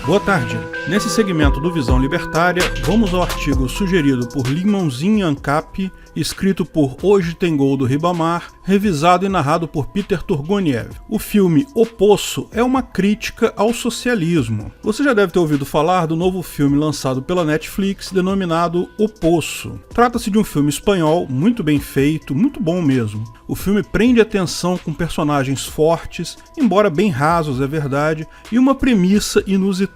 Boa tarde. Nesse segmento do Visão Libertária, vamos ao artigo sugerido por Limãozinho Ancap, escrito por Hoje Tem Gol do Ribamar, revisado e narrado por Peter Turgoniev. O filme O Poço é uma crítica ao socialismo. Você já deve ter ouvido falar do novo filme lançado pela Netflix, denominado O Poço. Trata-se de um filme espanhol, muito bem feito, muito bom mesmo. O filme prende atenção com personagens fortes, embora bem rasos, é verdade, e uma premissa inusitada.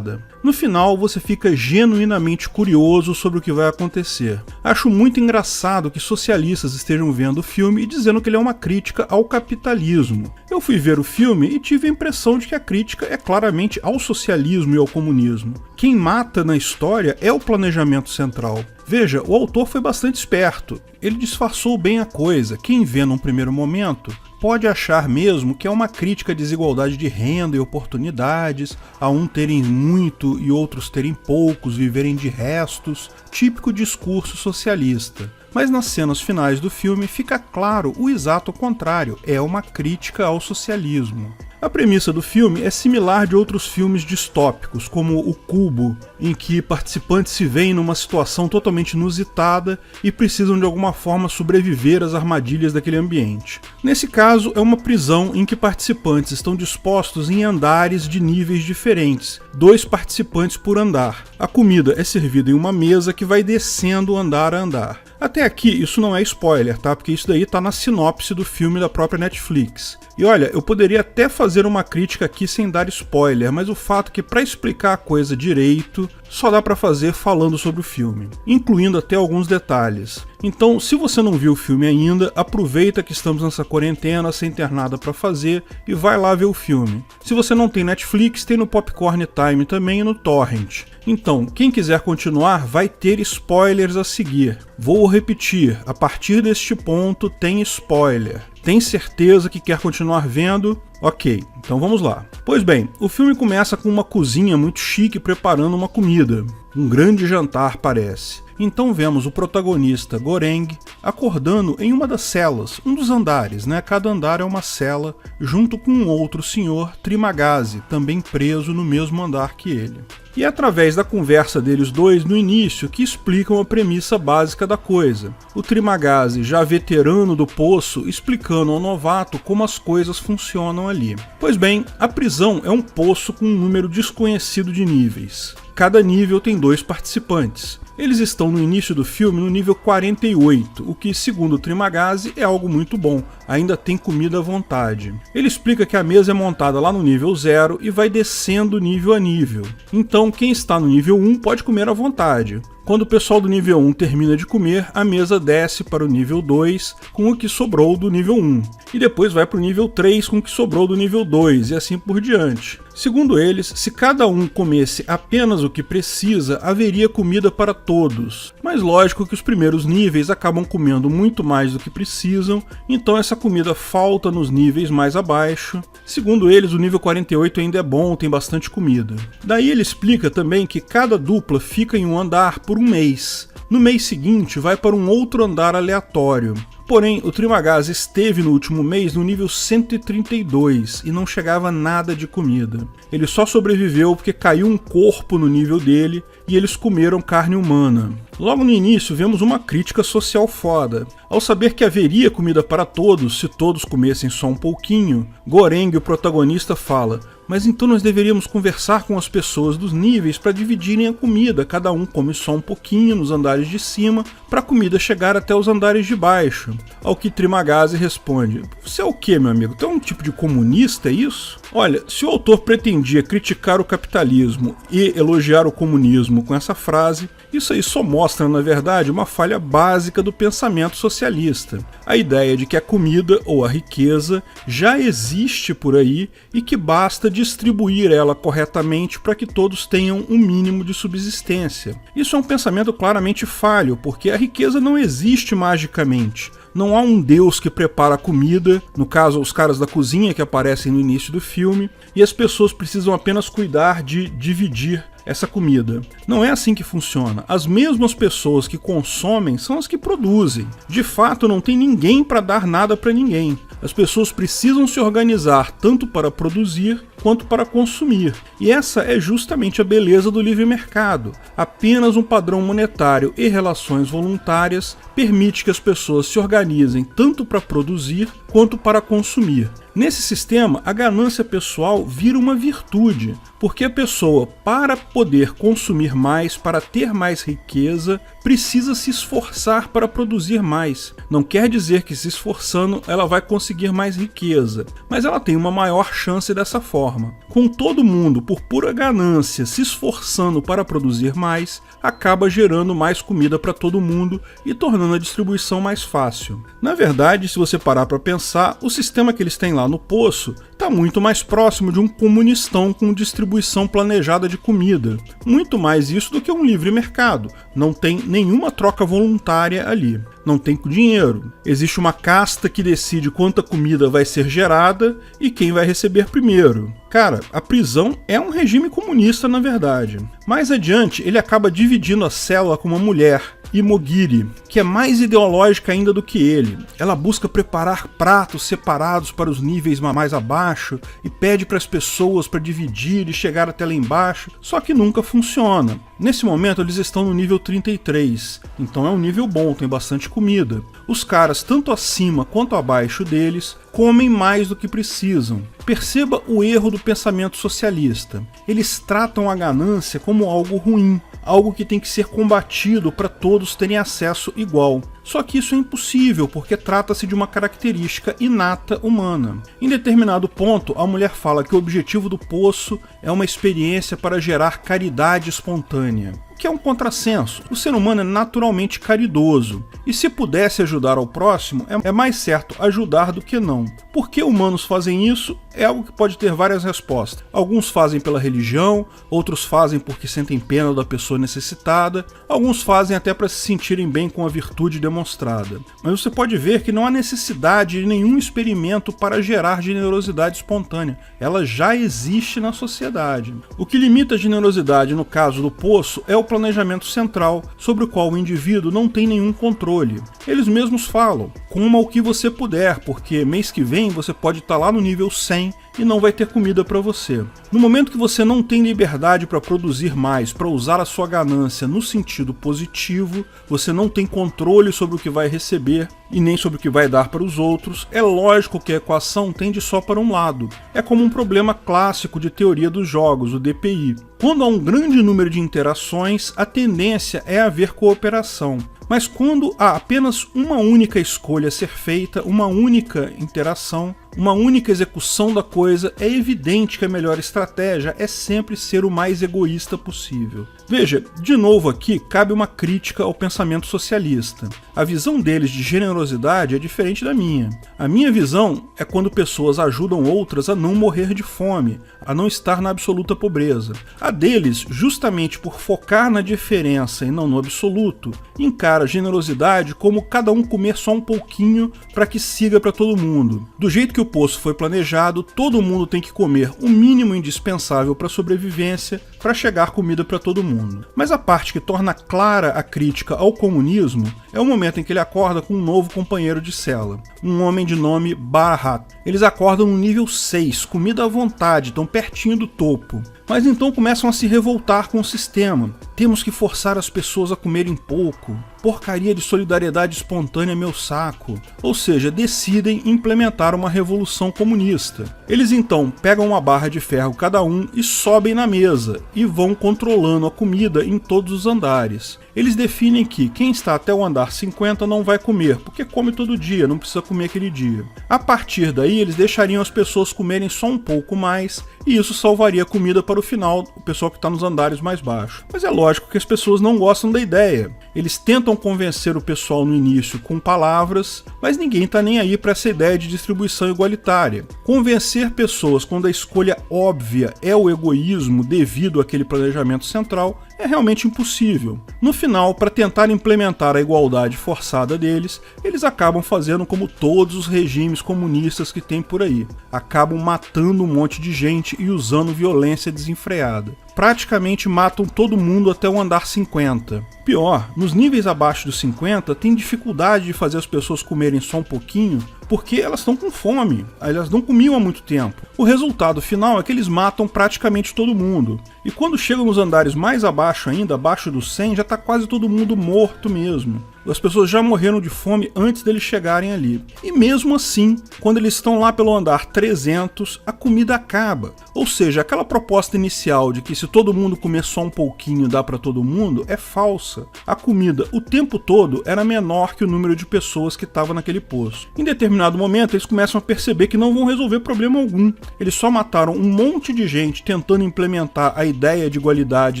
No final, você fica genuinamente curioso sobre o que vai acontecer. Acho muito engraçado que socialistas estejam vendo o filme e dizendo que ele é uma crítica ao capitalismo. Eu fui ver o filme e tive a impressão de que a crítica é claramente ao socialismo e ao comunismo. Quem mata na história é o planejamento central. Veja, o autor foi bastante esperto. Ele disfarçou bem a coisa. Quem vê num primeiro momento pode achar mesmo que é uma crítica à desigualdade de renda e oportunidades, a um terem muito e outros terem poucos, viverem de restos, típico discurso socialista. Mas nas cenas finais do filme fica claro o exato contrário, é uma crítica ao socialismo. A premissa do filme é similar de outros filmes distópicos, como O Cubo, em que participantes se veem numa situação totalmente inusitada e precisam de alguma forma sobreviver às armadilhas daquele ambiente. Nesse caso, é uma prisão em que participantes estão dispostos em andares de níveis diferentes, 2 participantes por andar. A comida é servida em uma mesa que vai descendo andar a andar. Até aqui, isso não é spoiler, tá? Porque isso daí tá na sinopse do filme da própria Netflix. E olha, eu poderia até fazer uma crítica aqui sem dar spoiler, mas o fato é que para explicar a coisa direito, só dá para fazer falando sobre o filme, incluindo até alguns detalhes. Então, se você não viu o filme ainda, aproveita que estamos nessa quarentena sem ter nada para fazer e vai lá ver o filme. Se você não tem Netflix, tem no Popcorn Time também e no Torrent. Então, quem quiser continuar vai ter spoilers a seguir. Vou repetir, a partir deste ponto tem spoiler. Tem certeza que quer continuar vendo? Ok, então vamos lá. Pois bem, o filme começa com uma cozinha muito chique preparando uma comida. Um grande jantar parece. Então vemos o protagonista, Goreng, acordando em uma das celas, um dos andares, né? Cada andar é uma cela, junto com um outro senhor, Trimagazi, também preso no mesmo andar que ele. E é através da conversa deles dois no início que explicam a premissa básica da coisa. O Trimagazi, já veterano do poço, explicando ao novato como as coisas funcionam ali. Pois bem, a prisão é um poço com um número desconhecido de níveis. Cada nível tem 2 participantes. Eles estão no início do filme no nível 48, o que, segundo o Trimagazi, é algo muito bom, ainda tem comida à vontade. Ele explica que a mesa é montada lá no nível 0 e vai descendo nível a nível. Então, quem está no nível 1 pode comer à vontade. Quando o pessoal do nível 1 termina de comer, a mesa desce para o nível 2 com o que sobrou do nível 1, e depois vai para o nível 3 com o que sobrou do nível 2, e assim por diante. Segundo eles, se cada um comesse apenas o que precisa, haveria comida para todos. Mas lógico que os primeiros níveis acabam comendo muito mais do que precisam, então essa comida falta nos níveis mais abaixo. Segundo eles, o nível 48 ainda é bom, tem bastante comida. Daí ele explica também que cada dupla fica em um andar por um mês. No mês seguinte, vai para um outro andar aleatório. Porém, o Trimagazi esteve no último mês no nível 132 e não chegava nada de comida. Ele só sobreviveu porque caiu um corpo no nível dele e eles comeram carne humana. Logo no início, vemos uma crítica social foda. Ao saber que haveria comida para todos, se todos comessem só um pouquinho, Goreng, o protagonista, fala: mas então nós deveríamos conversar com as pessoas dos níveis para dividirem a comida, cada um come só um pouquinho nos andares de cima, para a comida chegar até os andares de baixo. Ao que Trimagazi responde: você é o quê, meu amigo? Tu é um tipo de comunista, é isso? Olha, se o autor pretendia criticar o capitalismo e elogiar o comunismo com essa frase, isso aí só mostra, na verdade, uma falha básica do pensamento socialista. A ideia de que a comida ou a riqueza já existe por aí e que basta distribuir ela corretamente para que todos tenham um mínimo de subsistência. Isso é um pensamento claramente falho, porque a riqueza não existe magicamente. Não há um deus que prepara a comida, no caso os caras da cozinha que aparecem no início do filme, e as pessoas precisam apenas cuidar de dividir essa comida. Não é assim que funciona. As mesmas pessoas que consomem são as que produzem. De fato, não tem ninguém para dar nada para ninguém. As pessoas precisam se organizar tanto para produzir quanto para consumir. E essa é justamente a beleza do livre mercado. Apenas um padrão monetário e relações voluntárias permite que as pessoas se organizem tanto para produzir quanto para consumir. Nesse sistema, a ganância pessoal vira uma virtude, porque a pessoa, para poder consumir mais, para ter mais riqueza, precisa se esforçar para produzir mais. Não quer dizer que se esforçando ela vai conseguir mais riqueza, mas ela tem uma maior chance dessa forma. Com todo mundo, por pura ganância, se esforçando para produzir mais, acaba gerando mais comida para todo mundo e tornando a distribuição mais fácil. Na verdade, se você parar para pensar, o sistema que eles têm lá no poço está muito mais próximo de um comunistão com distribuição planejada de comida. Muito mais isso do que um livre mercado. Não tem nenhuma troca voluntária ali. Não tem dinheiro. Existe uma casta que decide quanta comida vai ser gerada e quem vai receber primeiro. Cara, a prisão é um regime comunista na verdade. Mais adiante, ele acaba dividindo a célula com uma mulher, Imogiri, que é mais ideológica ainda do que ele. Ela busca preparar pratos separados para os níveis mais abaixo e pede para as pessoas para dividir e chegar até lá embaixo, só que nunca funciona. Nesse momento eles estão no nível 33, então é um nível bom, tem bastante comida. Os caras, tanto acima quanto abaixo deles, comem mais do que precisam. Perceba o erro do pensamento socialista. Eles tratam a ganância como algo ruim, algo que tem que ser combatido para todos terem acesso igual. Só que isso é impossível, porque trata-se de uma característica inata humana. Em determinado ponto, a mulher fala que o objetivo do poço é uma experiência para gerar caridade espontânea, o que é um contrassenso. O ser humano é naturalmente caridoso, e se pudesse ajudar ao próximo, é mais certo ajudar do que não. Por que humanos fazem isso? É algo que pode ter várias respostas. Alguns fazem pela religião, outros fazem porque sentem pena da pessoa necessitada, alguns fazem até para se sentirem bem com a virtude demonstrada. Mas você pode ver que não há necessidade de nenhum experimento para gerar generosidade espontânea. Ela já existe na sociedade. O que limita a generosidade no caso do poço é o planejamento central, sobre o qual o indivíduo não tem nenhum controle. Eles mesmos falam, coma o que você puder, porque mês que vem você pode estar lá no nível 100 e não vai ter comida para você. No momento que você não tem liberdade para produzir mais, para usar a sua ganância no sentido positivo, você não tem controle sobre o que vai receber e nem sobre o que vai dar para os outros, é lógico que a equação tende só para um lado. É como um problema clássico de teoria dos jogos, o DPI. Quando há um grande número de interações, a tendência é haver cooperação. Mas quando há apenas uma única escolha a ser feita, uma única interação, uma única execução da coisa, é evidente que a melhor estratégia é sempre ser o mais egoísta possível. Veja, de novo aqui cabe uma crítica ao pensamento socialista. A visão deles de generosidade é diferente da minha. A minha visão é quando pessoas ajudam outras a não morrer de fome, a não estar na absoluta pobreza. A deles, justamente por focar na diferença e não no absoluto, encara a generosidade como cada um comer só um pouquinho para que siga para todo mundo. Do jeito que o poço foi planejado, todo mundo tem que comer o mínimo indispensável para a sobrevivência para chegar comida para todo mundo. Mas a parte que torna clara a crítica ao comunismo é o momento em que ele acorda com um novo companheiro de cela, um homem de nome Bharat. Eles acordam no nível 6, comida à vontade, tão pertinho do topo. Mas então começam a se revoltar com o sistema. Temos que forçar as pessoas a comerem pouco. Porcaria de solidariedade espontânea, meu saco. Ou seja, decidem implementar uma revolução comunista. Eles então pegam uma barra de ferro cada um e sobem na mesa, e vão controlando a comida em todos os andares. Eles definem que quem está até o andar 50 não vai comer, porque come todo dia, não precisa comer aquele dia. A partir daí, eles deixariam as pessoas comerem só um pouco mais, e isso salvaria a comida para o final, o pessoal que está nos andares mais baixos. Mas é lógico que as pessoas não gostam da ideia. Eles tentam convencer o pessoal no início com palavras, mas ninguém está nem aí para essa ideia de distribuição igualitária. Convencer pessoas quando a escolha óbvia é o egoísmo devido àquele planejamento central é realmente impossível. No final, para tentar implementar a igualdade forçada deles, eles acabam fazendo como todos os regimes comunistas que tem por aí. Acabam matando um monte de gente e usando violência desenfreada. praticamente matam todo mundo até o andar 50. Pior, nos níveis abaixo dos 50, tem dificuldade de fazer as pessoas comerem só um pouquinho, porque elas estão com fome, elas não comiam há muito tempo. O resultado final é que eles matam praticamente todo mundo. E quando chegam nos andares mais abaixo ainda, abaixo dos 100, já está quase todo mundo morto mesmo. As pessoas já morreram de fome antes deles chegarem ali. E mesmo assim, quando eles estão lá pelo andar 300, a comida acaba. Ou seja, aquela proposta inicial de que se todo mundo comer só um pouquinho dá para todo mundo é falsa. A comida o tempo todo era menor que o número de pessoas que estavam naquele poço. Em determinado momento, eles começam a perceber que não vão resolver problema algum. Eles só mataram um monte de gente tentando implementar a ideia de igualdade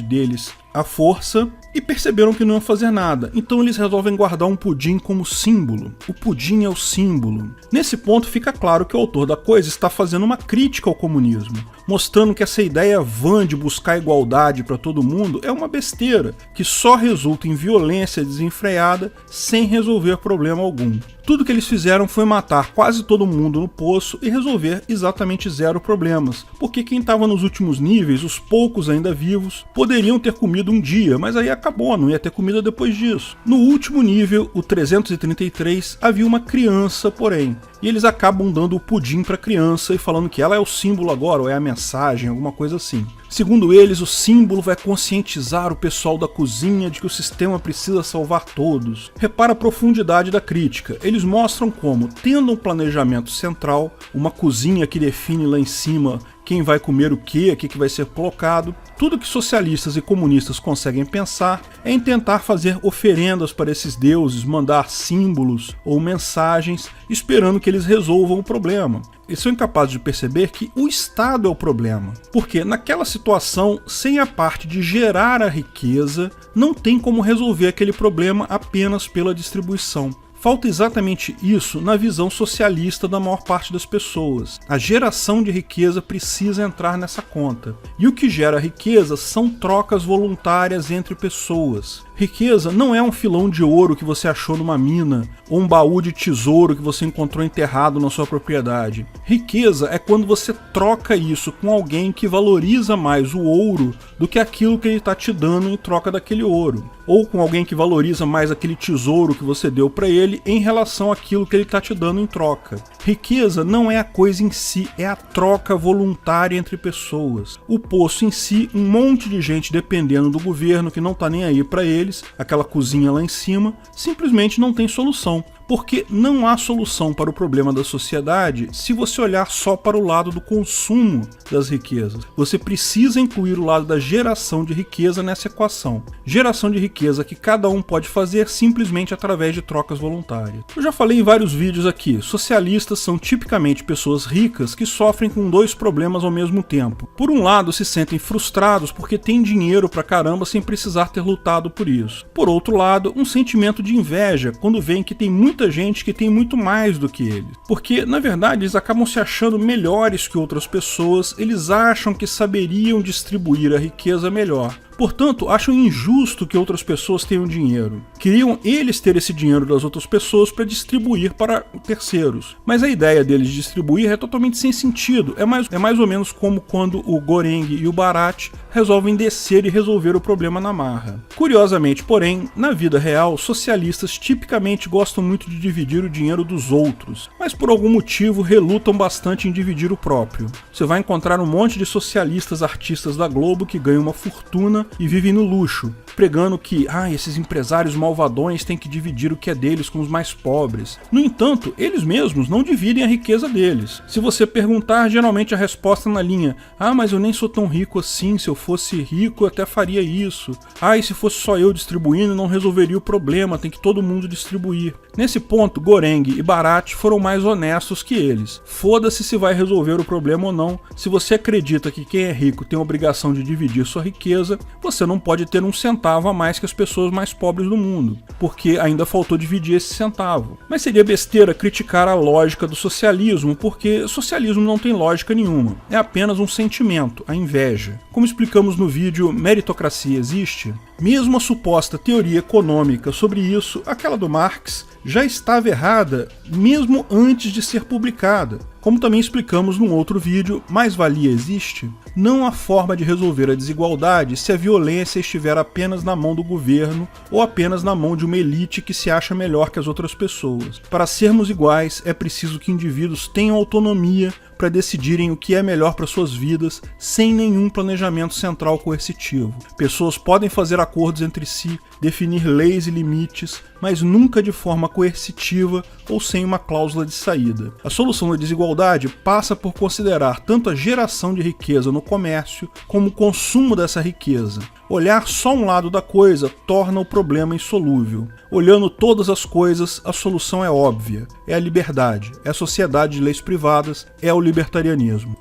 deles à força e perceberam que não iam fazer nada. Então eles resolvem guardar um pudim como símbolo. O pudim é o símbolo. Nesse ponto fica claro que o autor da coisa está fazendo uma crítica ao comunismo, mostrando que essa ideia vã de buscar igualdade para todo mundo é uma besteira, que só resulta em violência desenfreada sem resolver problema algum. Tudo que eles fizeram foi matar quase todo mundo no poço e resolver exatamente 0 problemas, porque quem estava nos últimos níveis, os poucos ainda vivos, poderiam ter comido um dia, mas aí acabou, não ia ter comida depois disso. No último nível, o 333, havia uma criança, porém, e eles acabam dando o pudim para a criança e falando que ela é o símbolo agora, ou é a mensagem, alguma coisa assim. Segundo eles, o símbolo vai conscientizar o pessoal da cozinha de que o sistema precisa salvar todos. Repara a profundidade da crítica. Eles mostram como, tendo um planejamento central, uma cozinha que define lá em cima quem vai comer o que vai ser colocado, tudo que socialistas e comunistas conseguem pensar é em tentar fazer oferendas para esses deuses, mandar símbolos ou mensagens, esperando que eles resolvam o problema. Eles são incapazes de perceber que o Estado é o problema, porque naquela situação, sem a parte de gerar a riqueza, não tem como resolver aquele problema apenas pela distribuição. Falta exatamente isso na visão socialista da maior parte das pessoas. A geração de riqueza precisa entrar nessa conta. E o que gera riqueza são trocas voluntárias entre pessoas. Riqueza não é um filão de ouro que você achou numa mina, ou um baú de tesouro que você encontrou enterrado na sua propriedade. Riqueza é quando você troca isso com alguém que valoriza mais o ouro do que aquilo que ele está te dando em troca daquele ouro. Ou com alguém que valoriza mais aquele tesouro que você deu para ele em relação àquilo que ele está te dando em troca. Riqueza não é a coisa em si, é a troca voluntária entre pessoas. O poço em si, um monte de gente dependendo do governo que não está nem aí para eles, aquela cozinha lá em cima, simplesmente não tem solução. Porque não há solução para o problema da sociedade se você olhar só para o lado do consumo das riquezas. Você precisa incluir o lado da geração de riqueza nessa equação. Geração de riqueza que cada um pode fazer simplesmente através de trocas voluntárias. Eu já falei em vários vídeos aqui, socialistas são tipicamente pessoas ricas que sofrem com 2 problemas ao mesmo tempo. Por um lado, se sentem frustrados porque têm dinheiro pra caramba sem precisar ter lutado por isso. Por outro lado, um sentimento de inveja quando veem que tem muita gente que tem muito mais do que eles. Porque, na verdade, eles acabam se achando melhores que outras pessoas, eles acham que saberiam distribuir a riqueza melhor. Portanto, acham injusto que outras pessoas tenham dinheiro. Queriam eles ter esse dinheiro das outras pessoas para distribuir para terceiros. Mas a ideia deles de distribuir é totalmente sem sentido. É mais ou menos como quando o Goreng e o Barat resolvem descer e resolver o problema na marra. Curiosamente, porém, na vida real, socialistas tipicamente gostam muito de dividir o dinheiro dos outros, mas por algum motivo relutam bastante em dividir o próprio. Você vai encontrar um monte de socialistas artistas da Globo que ganham uma fortuna e vivem no luxo, pregando que esses empresários malvadões têm que dividir o que é deles com os mais pobres. No entanto, eles mesmos não dividem a riqueza deles. Se você perguntar, geralmente a resposta na linha: mas eu nem sou tão rico assim, se eu fosse rico eu até faria isso. E se fosse só eu distribuindo não resolveria o problema, tem que todo mundo distribuir. Nesse ponto, Goreng e Barat foram mais honestos que eles. Foda-se se vai resolver o problema ou não. Se você acredita que quem é rico tem a obrigação de dividir sua riqueza, você não pode ter um centavo a mais que as pessoas mais pobres do mundo, porque ainda faltou dividir esse centavo. Mas seria besteira criticar a lógica do socialismo, porque socialismo não tem lógica nenhuma. É apenas um sentimento, a inveja. Como explicamos no vídeo Meritocracia Existe? Mesmo a suposta teoria econômica sobre isso, aquela do Marx, já estava errada mesmo antes de ser publicada. Como também explicamos num outro vídeo, Mais-Valia Existe? Não há forma de resolver a desigualdade se a violência estiver apenas na mão do governo ou apenas na mão de uma elite que se acha melhor que as outras pessoas. Para sermos iguais, é preciso que indivíduos tenham autonomia para decidirem o que é melhor para suas vidas, sem nenhum planejamento central coercitivo. Pessoas podem fazer acordos entre si, definir leis e limites, mas nunca de forma coercitiva ou sem uma cláusula de saída. A solução da desigualdade passa por considerar tanto a geração de riqueza no comércio como o consumo dessa riqueza. Olhar só um lado da coisa torna o problema insolúvel. Olhando todas as coisas, a solução é óbvia. É a liberdade, é a sociedade de leis privadas, é o libertarianismo.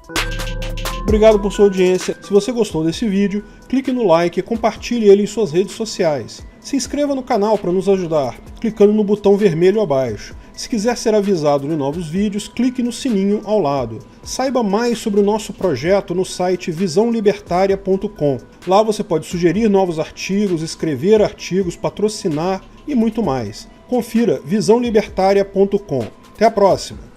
Obrigado por sua audiência. Se você gostou desse vídeo, clique no like e compartilhe ele em suas redes sociais. Se inscreva no canal para nos ajudar, clicando no botão vermelho abaixo. Se quiser ser avisado de novos vídeos, clique no sininho ao lado. Saiba mais sobre o nosso projeto no site visãolibertaria.com. Lá você pode sugerir novos artigos, escrever artigos, patrocinar e muito mais. Confira visãolibertaria.com. Até a próxima!